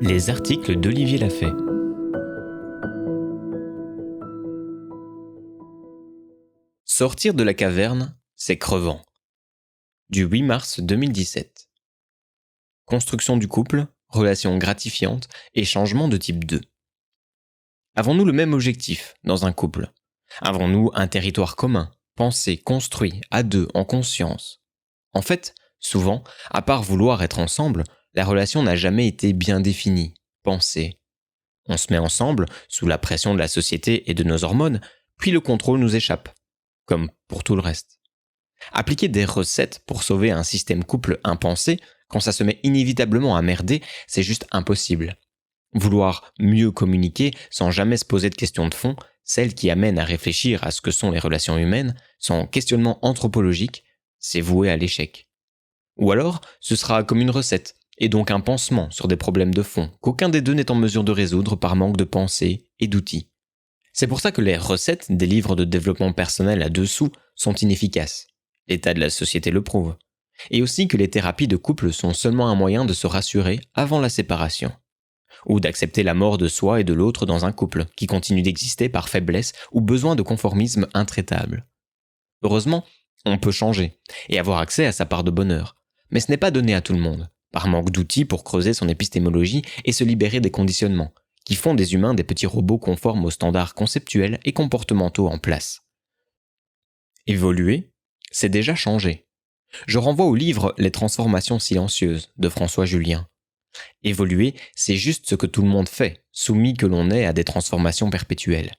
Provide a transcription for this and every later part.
Les articles d'Olivier Lafay. Sortir de la caverne, c'est crevant. Du 8 mars 2017. Construction du couple, relations gratifiantes et changement de type 2. Avons-nous le même objectif dans un couple ? Avons-nous un territoire commun, pensé, construit, à deux, en conscience ? En fait, souvent, à part vouloir être ensemble, la relation n'a jamais été bien définie, pensée. On se met ensemble, sous la pression de la société et de nos hormones, puis le contrôle nous échappe, comme pour tout le reste. Appliquer des recettes pour sauver un système couple impensé, quand ça se met inévitablement à merder, c'est juste impossible. Vouloir mieux communiquer sans jamais se poser de questions de fond, celles qui amènent à réfléchir à ce que sont les relations humaines, sans questionnement anthropologique, c'est voué à l'échec. Ou alors, ce sera comme une recette, et donc un pansement sur des problèmes de fond qu'aucun des deux n'est en mesure de résoudre par manque de pensée et d'outils. C'est pour ça que les recettes des livres de développement personnel à dessous sont inefficaces. L'état de la société le prouve. Et aussi que les thérapies de couple sont seulement un moyen de se rassurer avant la séparation. Ou d'accepter la mort de soi et de l'autre dans un couple qui continue d'exister par faiblesse ou besoin de conformisme intraitable. Heureusement, on peut changer et avoir accès à sa part de bonheur. Mais ce n'est pas donné à tout le monde, par manque d'outils pour creuser son épistémologie et se libérer des conditionnements, qui font des humains des petits robots conformes aux standards conceptuels et comportementaux en place. Évoluer, c'est déjà changer. Je renvoie au livre « Les transformations silencieuses » de François Julien. Évoluer, c'est juste ce que tout le monde fait, soumis que l'on est à des transformations perpétuelles.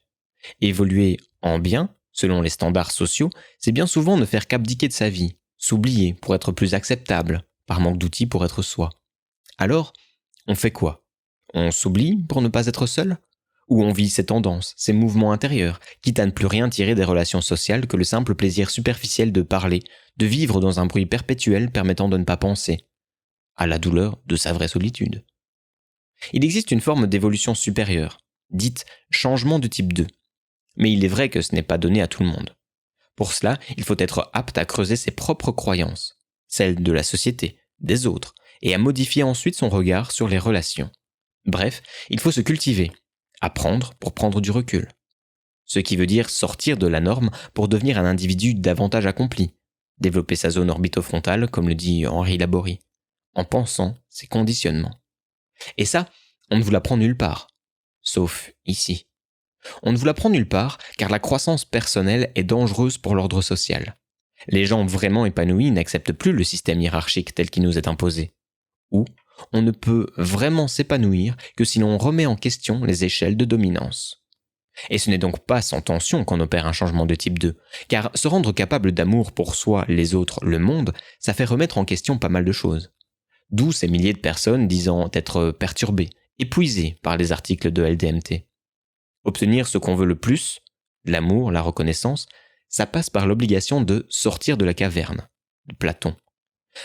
Évoluer en bien, selon les standards sociaux, c'est bien souvent ne faire qu'abdiquer de sa vie, s'oublier pour être plus acceptable, par manque d'outils pour être soi. Alors, on fait quoi ? On s'oublie pour ne pas être seul ? Ou on vit ses tendances, ses mouvements intérieurs, quitte à ne plus rien tirer des relations sociales que le simple plaisir superficiel de parler, de vivre dans un bruit perpétuel permettant de ne pas penser, à la douleur de sa vraie solitude. Il existe une forme d'évolution supérieure, dite changement de type 2. Mais il est vrai que ce n'est pas donné à tout le monde. Pour cela, il faut être apte à creuser ses propres croyances, celles de la société, des autres, et à modifier ensuite son regard sur les relations. Bref, il faut se cultiver, apprendre pour prendre du recul. Ce qui veut dire sortir de la norme pour devenir un individu davantage accompli, développer sa zone orbitofrontale, comme le dit Henri Laborie, en pensant ses conditionnements. Et ça, on ne vous l'apprend nulle part, sauf ici. On ne vous l'apprend nulle part car la croissance personnelle est dangereuse pour l'ordre social. Les gens vraiment épanouis n'acceptent plus le système hiérarchique tel qu'il nous est imposé. Ou on ne peut vraiment s'épanouir que si l'on remet en question les échelles de dominance. Et ce n'est donc pas sans tension qu'on opère un changement de type 2, car se rendre capable d'amour pour soi, les autres, le monde, ça fait remettre en question pas mal de choses. D'où ces milliers de personnes disant être perturbées, épuisées par les articles de LDMT. Obtenir ce qu'on veut le plus, l'amour, la reconnaissance, ça passe par l'obligation de sortir de la caverne, de Platon,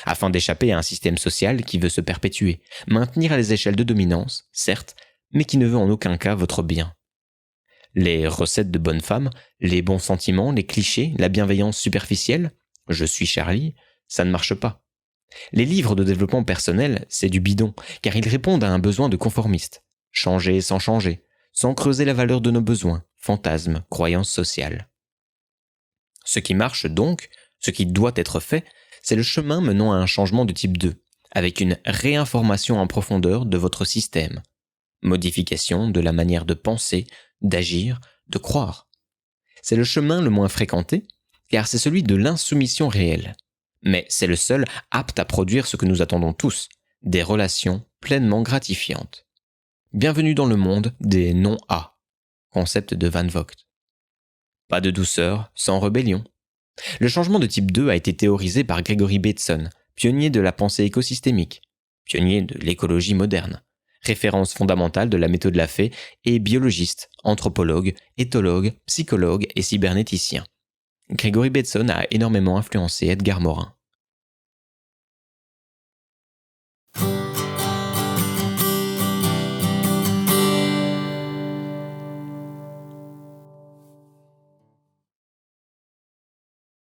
afin d'échapper à un système social qui veut se perpétuer, maintenir les échelles de dominance, certes, mais qui ne veut en aucun cas votre bien. Les recettes de bonne femme, les bons sentiments, les clichés, la bienveillance superficielle, je suis Charlie, ça ne marche pas. Les livres de développement personnel, c'est du bidon, car ils répondent à un besoin de conformiste. Changer, sans creuser la valeur de nos besoins, fantasmes, croyances sociales. Ce qui marche donc, ce qui doit être fait, c'est le chemin menant à un changement de type 2, avec une réinformation en profondeur de votre système. Modification de la manière de penser, d'agir, de croire. C'est le chemin le moins fréquenté, car c'est celui de l'insoumission réelle. Mais c'est le seul apte à produire ce que nous attendons tous, des relations pleinement gratifiantes. Bienvenue dans le monde des non-A, concept de Van Vogt. Pas de douceur sans rébellion. Le changement de type 2 a été théorisé par Gregory Bateson, pionnier de la pensée écosystémique, pionnier de l'écologie moderne, référence fondamentale de la méthode Lafay et biologiste, anthropologue, éthologue, psychologue et cybernéticien. Gregory Bateson a énormément influencé Edgar Morin.